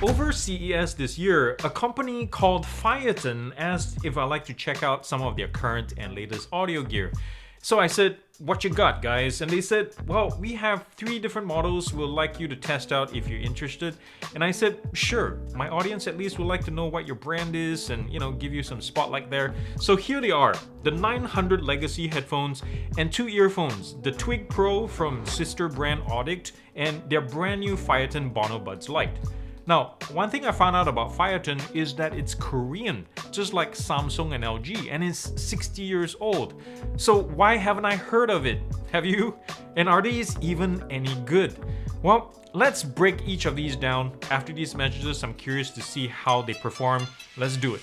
Over CES this year, a company called Phiaton asked if I'd like to check out some of their current and latest audio gear. So I said, what you got, guys? And they said, well, we have 3 different models we'd like you to test out if you're interested. And I said, sure, my audience at least would like to know what your brand is and, give you some spotlight there. So here they are, the 900 Legacy headphones and 2 earphones, the Twig Pro from sister brand Oddict and their brand new Phiaton BonoBuds Lite. Now, one thing I found out about Phiaton is that it's Korean, just like Samsung and LG, and it's 60 years old. So why haven't I heard of it? Have you? And are these even any good? Well, let's break each of these down. After these messages, I'm curious to see how they perform. Let's do it.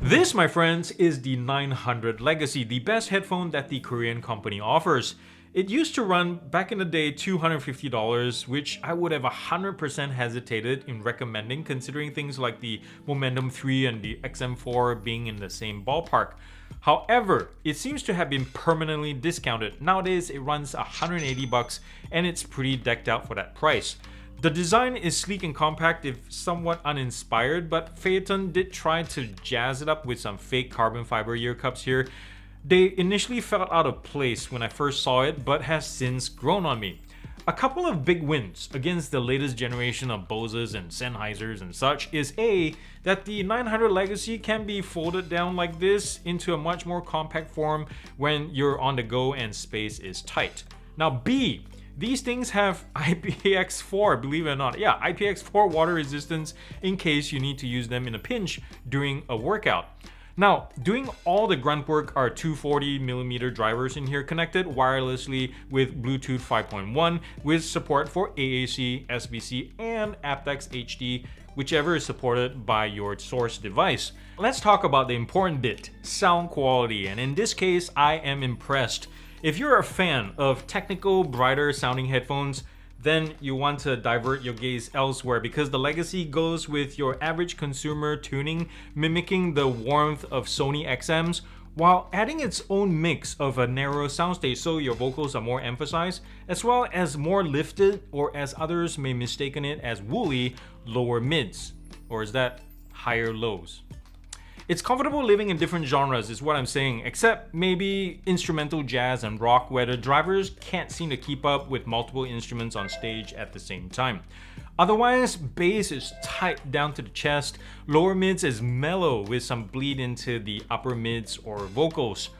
This, my friends, is the 900 Legacy, the best headphone that the Korean company offers. It used to run, back in the day, $250, which I would have 100% hesitated in recommending, considering things like the Momentum 3 and the XM4 being in the same ballpark. However, it seems to have been permanently discounted. Nowadays, it runs $180 and it's pretty decked out for that price. The design is sleek and compact, if somewhat uninspired, but Phiaton did try to jazz it up with some fake carbon fiber ear cups here. They initially felt out of place when I first saw it, but has since grown on me. A couple of big wins against the latest generation of Boses and Sennheisers and such is A, that the 900 Legacy can be folded down like this into a much more compact form when you're on the go and space is tight. Now B, these things have IPX4, believe it or not. Yeah, IPX4 water resistance in case you need to use them in a pinch during a workout. Now, doing all the grunt work are 240mm drivers in here connected wirelessly with Bluetooth 5.1 with support for AAC, SBC, and aptX HD, whichever is supported by your source device. Let's talk about the important bit, sound quality, and in this case, I am impressed. If you're a fan of technical, brighter sounding headphones, then you want to divert your gaze elsewhere because the Legacy goes with your average consumer tuning, mimicking the warmth of Sony XMs, while adding its own mix of a narrow soundstage so your vocals are more emphasized, as well as more lifted, or as others may mistaken it as woolly, lower mids. Or is that higher lows? It's comfortable living in different genres is what I'm saying, except maybe instrumental jazz and rock where the drivers can't seem to keep up with multiple instruments on stage at the same time. Otherwise, bass is tight down to the chest, lower mids is mellow with some bleed into the upper mids or vocals.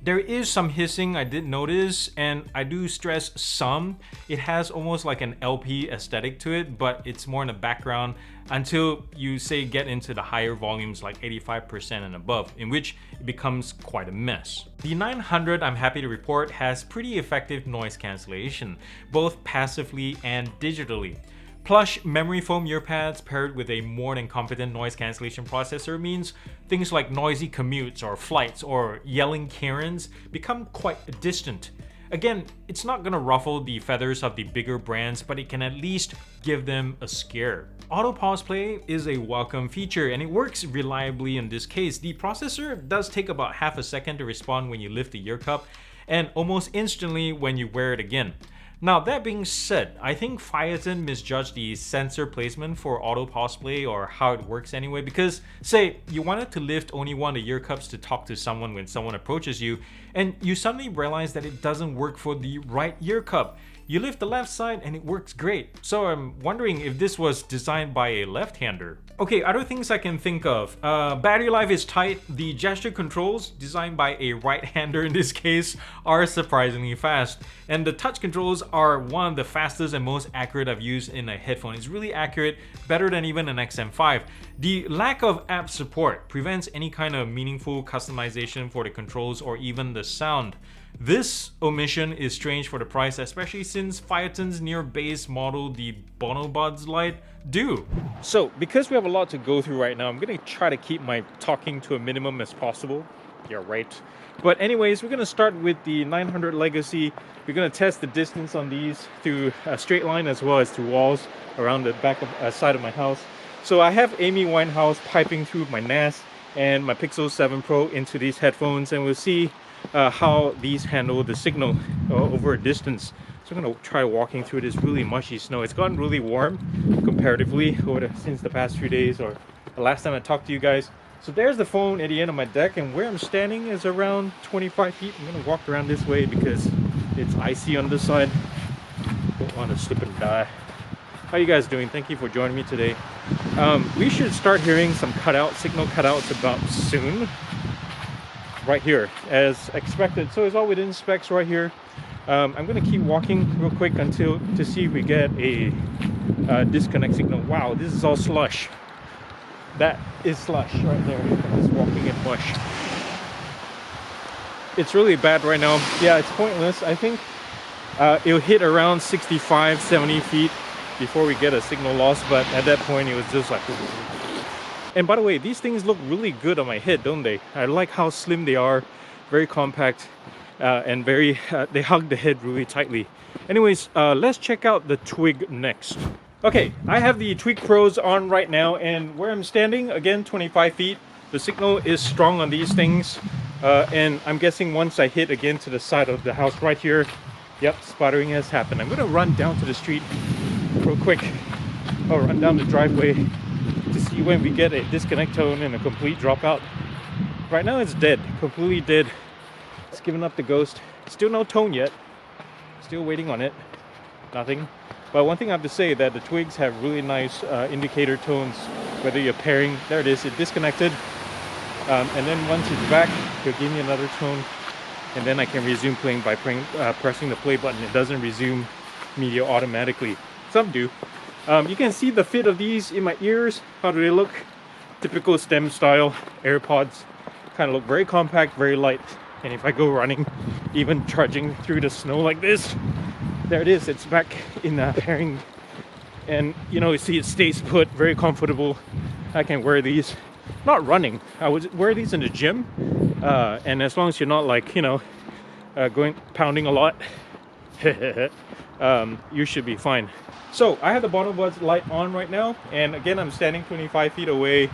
There is some hissing I did notice, and I do stress some. It has almost like an LP aesthetic to it, but it's more in the background until you say get into the higher volumes like 85% and above, in which it becomes quite a mess. The 900, I'm happy to report, has pretty effective noise cancellation, both passively and digitally. Plush memory foam ear pads paired with a more than competent noise cancellation processor means things like noisy commutes or flights or yelling Karens become quite distant. Again, it's not gonna ruffle the feathers of the bigger brands, but it can at least give them a scare. Auto pause play is a welcome feature and it works reliably in this case. The processor does take about half a second to respond when you lift the ear cup and almost instantly when you wear it again. Now, that being said, I think Phiaton misjudged the sensor placement for auto pause play, or how it works anyway, because say you wanted to lift only one of the ear cups to talk to someone when someone approaches you, and you suddenly realize that it doesn't work for the right ear cup. You lift the left side and it works great. So I'm wondering if this was designed by a left-hander. Okay, other things I can think of. Battery life is tight. The gesture controls, designed by a right-hander in this case, are surprisingly fast. And the touch controls are one of the fastest and most accurate I've used in a headphone. It's really accurate, better than even an XM5. The lack of app support prevents any kind of meaningful customization for the controls or even the sound. This omission is strange for the price, especially since Phiaton's near base model, the BonoBuds Lite, do. So, because we have a lot to go through right now, I'm going to try to keep my talking to a minimum as possible. Yeah, right. But anyways, we're going to start with the 900 Legacy. We're going to test the distance on these through a straight line as well as through walls around the back of side of my house. So I have Amy Winehouse piping through my NAS and my Pixel 7 Pro into these headphones, and we'll see how these handle the signal over a distance. So I'm gonna try walking through this really mushy snow. It's gotten really warm comparatively since the past few days, or the last time I talked to you guys. So there's the phone at the end of my deck, and where I'm standing is around 25 feet. I'm gonna walk around this way because it's icy on this side. Don't want to slip and die. How you guys doing? Thank you for joining me today. We should start hearing some signal cutouts about soon. Right here, as expected. So it's all within specs right here. I'm gonna keep walking real quick to see if we get a disconnect signal. Wow, this is all slush. That is slush right there. I'm just walking in mush. It's really bad right now. Yeah, it's pointless. I think it'll hit around 65, 70 feet before we get a signal loss, but at that point it was just like... And by the way, these things look really good on my head, don't they? I like how slim they are, very compact, and very they hug the head really tightly. Anyways, let's check out the Twig next. Okay, I have the Twig Pros on right now, and where I'm standing, again, 25 feet. The signal is strong on these things, and I'm guessing once I hit again to the side of the house right here, yep, sputtering has happened. I'm gonna run down to the street real quick. I'll run down the driveway to see when we get a disconnect tone and a complete dropout. Right now it's dead, completely dead. It's given up the ghost. Still no tone yet. Still waiting on it. Nothing. But one thing I have to say that the Twigs have really nice indicator tones. Whether you're pairing, there it is, it disconnected. And then once it's back, it'll give me another tone. And then I can resume playing by pressing the play button. It doesn't resume media automatically. Some do. You can see the fit of these in my ears. How do they look? Typical STEM style AirPods. Kind of look very compact, very light. And if I go running, even trudging through the snow like this, there it is, it's back in the pairing. And you know, you see it stays put, very comfortable. I can wear these, not running. I would wear these in the gym. And as long as you're not like, you know, pounding a lot, you should be fine. So I have the BonoBuds Lite on right now, and again I'm standing 25 feet away.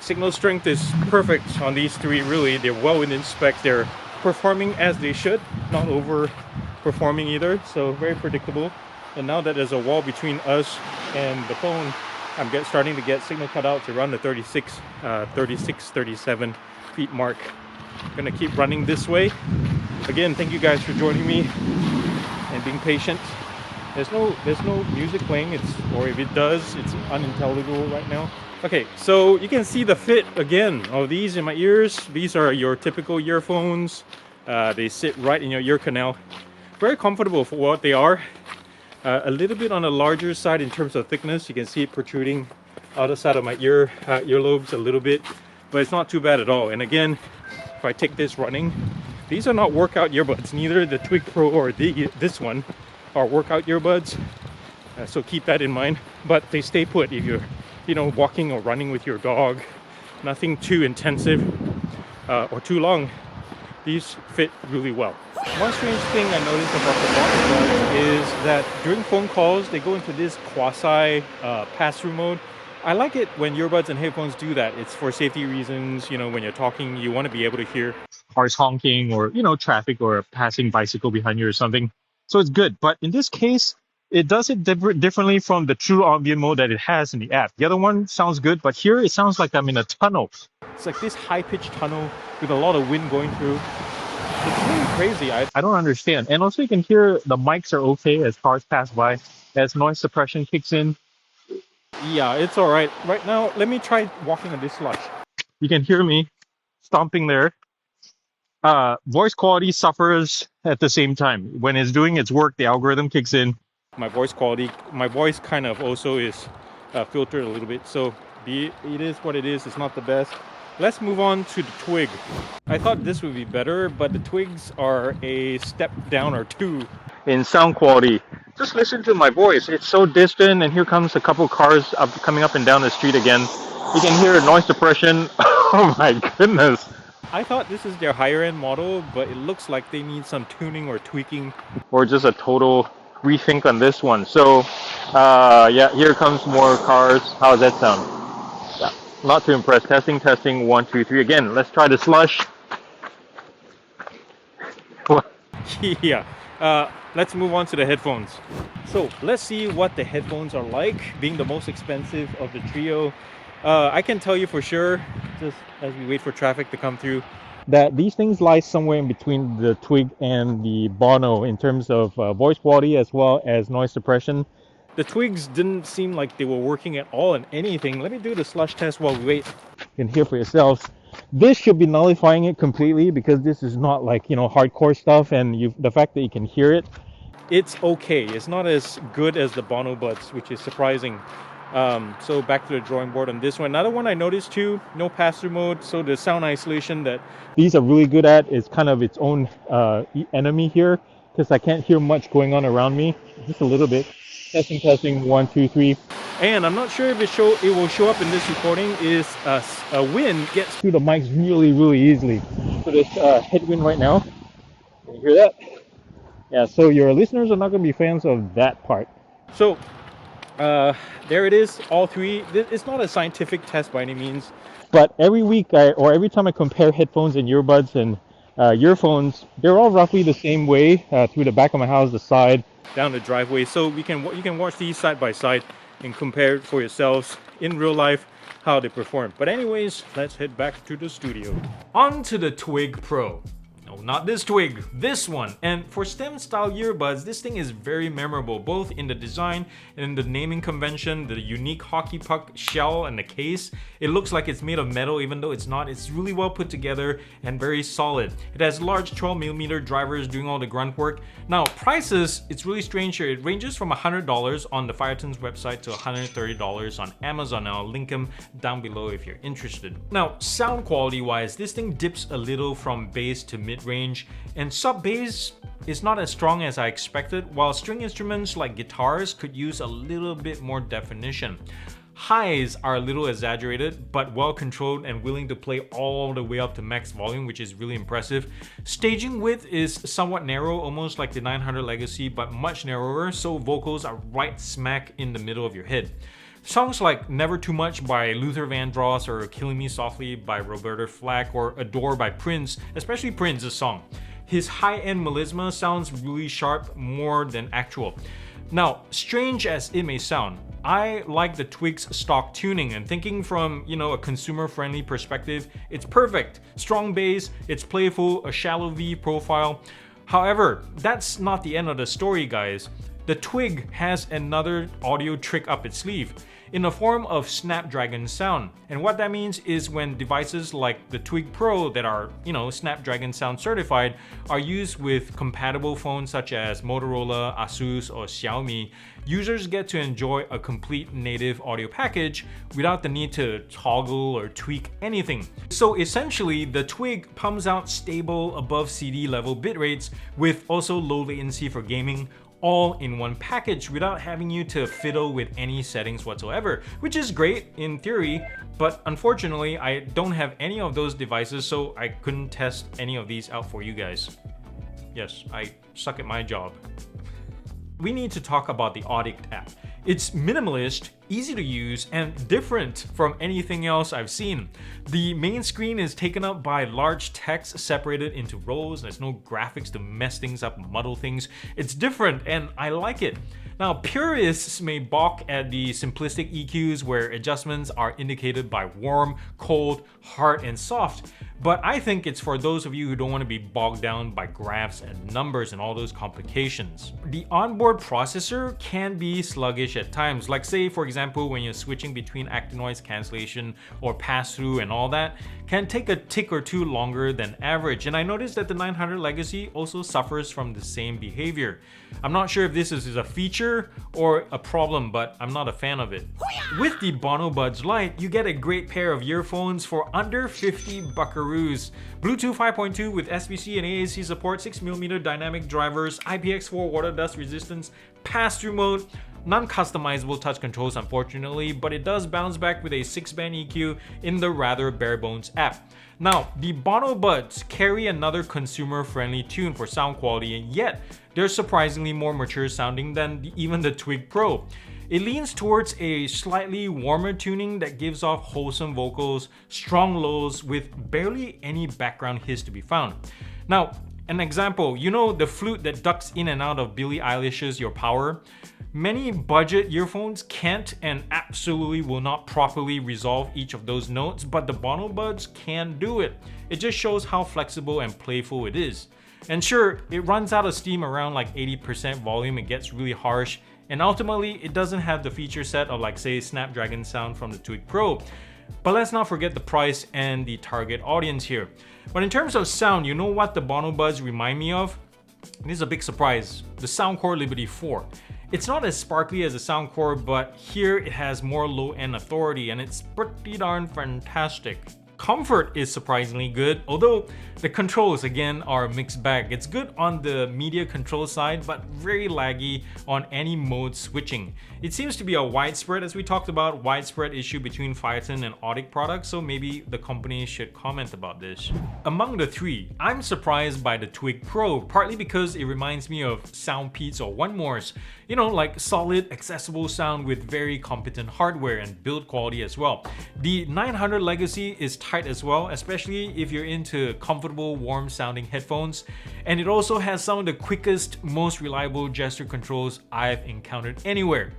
Signal strength is perfect on these three, really. They're well within spec. They're performing as they should, not overperforming either, so very predictable. And now that there's a wall between us and the phone, I'm starting to get signal cutouts around the 36, 37 feet mark. I'm gonna keep running this way. Again, thank you guys for joining me and being patient. There's no music playing, or if it does, it's unintelligible right now. Okay, so you can see the fit again of these in my ears. These are your typical earphones. They sit right in your ear canal. Very comfortable for what they are. A little bit on the larger side in terms of thickness. You can see it protruding out the side of my earlobes a little bit, but it's not too bad at all. And again, if I take this running, these are not workout earbuds. Neither the Twig Pro or this one are workout earbuds, so keep that in mind. But they stay put if you're, you know, walking or running with your dog. Nothing too intensive or too long. These fit really well. One strange thing I noticed about the BonoBuds is that during phone calls they go into this quasi pass-through mode. I like it when earbuds and headphones do that. It's for safety reasons. You know, when you're talking, you want to be able to hear cars honking, or, you know, traffic or a passing bicycle behind you or something. So it's good, but in this case, it does it differently from the true ambient mode that it has in the app. The other one sounds good, but here it sounds like I'm in a tunnel. It's like this high-pitched tunnel with a lot of wind going through. It's really crazy. I don't understand. And also you can hear the mics are okay as cars pass by, as noise suppression kicks in. Yeah, it's all right. Right now, let me try walking on this slush. You can hear me stomping there. Voice quality suffers at the same time. When it's doing its work, the algorithm kicks in. My voice kind of also is filtered a little bit. So it is what it is. It's not the best. Let's move on to the Twig. I thought this would be better, but the Twigs are a step down or two in sound quality. Just listen to my voice. It's so distant, and here comes a couple cars coming up and down the street again. You can hear noise suppression. Oh my goodness. I thought this is their higher end model, but it looks like they need some tuning or tweaking, or just a total rethink on this one. So yeah, here comes more cars. How does that sound? Yeah, not too impressed. Testing 1 2 3 again. Let's try the slush. Yeah, let's move on to the headphones. So let's see what the headphones are like, being the most expensive of the trio. I can tell you for sure, just as we wait for traffic to come through, that these things lie somewhere in between the Twig and the Bono in terms of voice quality as well as noise suppression. The Twigs didn't seem like they were working at all in anything. Let me do the slush test while we wait. You can hear for yourselves. This should be nullifying it completely because this is not like, you know, hardcore stuff, and the fact that you can hear it, it's okay. It's not as good as the BonoBuds, which is surprising. So back to the drawing board on this one. Another one I noticed too, no pass-through mode, so the sound isolation that these are really good at is kind of its own enemy here, because I can't hear much going on around me, just a little bit. Testing, 1, 2, 3. And I'm not sure if it will show up in this recording, is a wind gets through the mics really easily. So there's headwind right now. Can you hear that? Yeah, so your listeners are not going to be fans of that part. So there it is, all three. It's not a scientific test by any means, but every week or every time I compare headphones and earbuds and earphones, they're all roughly the same way through the back of my house, the side, down the driveway. So you can watch these side by side and compare for yourselves in real life how they perform. But anyways, let's head back to the studio. On to the Twig Pro. No, not this Twig, this one. And for stem style earbuds, this thing is very memorable, both in the design and in the naming convention, the unique hockey puck shell and the case. It looks like it's made of metal even though it's not. It's really well put together and very solid. It has large 12mm drivers doing all the grunt work. Now prices, it's really strange here. It ranges from $100 on the Phiaton's website to $130 on Amazon. I'll link them down below if you're interested. Now sound quality wise, this thing dips a little from bass to mid-range, and sub-bass is not as strong as I expected, while string instruments like guitars could use a little bit more definition. Highs are a little exaggerated, but well controlled and willing to play all the way up to max volume, which is really impressive. Staging width is somewhat narrow, almost like the 900 Legacy, but much narrower, so vocals are right smack in the middle of your head. Songs like Never Too Much by Luther Vandross or Killing Me Softly by Roberta Flack or Adore by Prince, especially Prince's song. His high-end melisma sounds really sharp, more than actual. Now, strange as it may sound, I like the Twig's stock tuning, and thinking from, you know, a consumer-friendly perspective, it's perfect. Strong bass, it's playful, a shallow V profile. However, that's not the end of the story, guys. The Twig has another audio trick up its sleeve in the form of Snapdragon sound. And what that means is when devices like the Twig Pro that are, you know, Snapdragon sound certified are used with compatible phones such as Motorola, Asus, or Xiaomi, users get to enjoy a complete native audio package without the need to toggle or tweak anything. So essentially, the Twig pumps out stable above CD level bit rates with also low latency for gaming, all in one package without having you to fiddle with any settings whatsoever, which is great in theory, but unfortunately I don't have any of those devices, so I couldn't test any of these out for you guys. Yes, I suck at my job. We need to talk about the Oddict app. It's minimalist, easy to use, and different from anything else I've seen. The main screen is taken up by large text separated into rows. There's no graphics to mess things up, muddle things. It's different and I like it. Now, purists may balk at the simplistic EQs where adjustments are indicated by warm, cold, hard, and soft, but I think it's for those of you who don't want to be bogged down by graphs and numbers and all those complications. The onboard processor can be sluggish at times, like say for example when you're switching between active noise cancellation or pass-through and all that, can take a tick or two longer than average, and I noticed that the 900 Legacy also suffers from the same behavior. I'm not sure if this is a feature or a problem, but I'm not a fan of it. With the BonoBuds Lite, you get a great pair of earphones for under 50 buckaroos. Bluetooth 5.2 with SBC and AAC support, 6mm dynamic drivers, IPX4 water dust resistance, pass-through mode, non-customizable touch controls unfortunately, but it does bounce back with a 6-band EQ in the rather bare-bones app. Now, the BonoBuds carry another consumer-friendly tune for sound quality, and yet they're surprisingly more mature sounding than even the Twig Pro. It leans towards a slightly warmer tuning that gives off wholesome vocals, strong lows with barely any background hiss to be found. Now, An example, you know the flute that ducks in and out of Billie Eilish's Your Power? Many budget earphones can't and absolutely will not properly resolve each of those notes, but the BonoBuds can do it. It just shows how flexible and playful it is. And sure, it runs out of steam around like 80% volume, it gets really harsh, and ultimately it doesn't have the feature set of like say Snapdragon sound from the Twig Pro. But let's not forget the price and the target audience here. But in terms of sound, you know what the BonoBuds remind me of? This is a big surprise, the Soundcore Liberty 4. It's not as sparkly as the Soundcore, but here it has more low-end authority and it's pretty darn fantastic. Comfort is surprisingly good, although the controls again are a mixed bag. It's good on the media control side, but very laggy on any mode switching. It seems to be a widespread, as we talked about, widespread issue between Phiaton and Oddict products, so maybe the company should comment about this. Among the three, I'm surprised by the Twig Pro, partly because it reminds me of Soundpeats or One More's. You know, like solid, accessible sound with very competent hardware and build quality as well. The 900 Legacy is tight as well, especially if you're into comfortable, warm sounding headphones. And it also has some of the quickest, most reliable gesture controls I've encountered anywhere.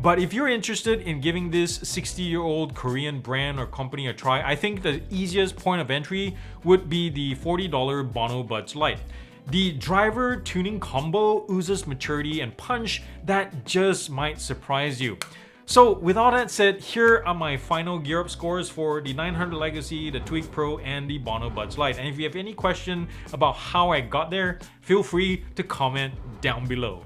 But if you're interested in giving this 60-year-old Korean brand or company a try, I think the easiest point of entry would be the $40 BonoBuds Lite. The driver tuning combo oozes maturity and punch that just might surprise you. So with all that said, here are my final GearUP scores for the 900 Legacy, the Twig Pro, and the BonoBuds Lite. And if you have any question about how I got there, feel free to comment down below.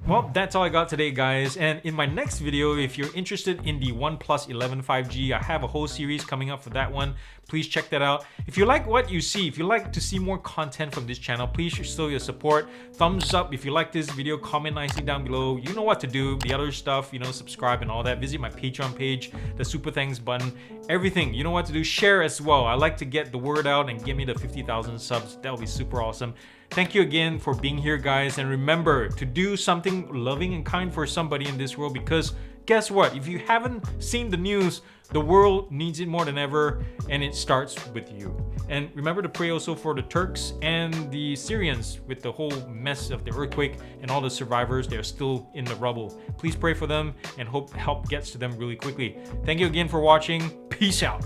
Well, that's all I got today, guys. And in my next video, if you're interested in the OnePlus 11 5G, I have a whole series coming up for that one. Please check that out. If you like what you see, if you like to see more content from this channel, please show your support. Thumbs up if you like this video, comment nicely down below. You know what to do. The other stuff, you know, subscribe and all that. Visit my Patreon page, the super thanks button, everything. You know what to do. Share as well. I like to get the word out and get me to 50,000 subs. That would be super awesome. Thank you again for being here, guys, and remember to do something loving and kind for somebody in this world, because guess what? If you haven't seen the news, the world needs it more than ever, and it starts with you. And remember to pray also for the Turks and the Syrians with the whole mess of the earthquake and all the survivors. They're still in the rubble. Please pray for them and hope help gets to them really quickly. Thank you again for watching. Peace out.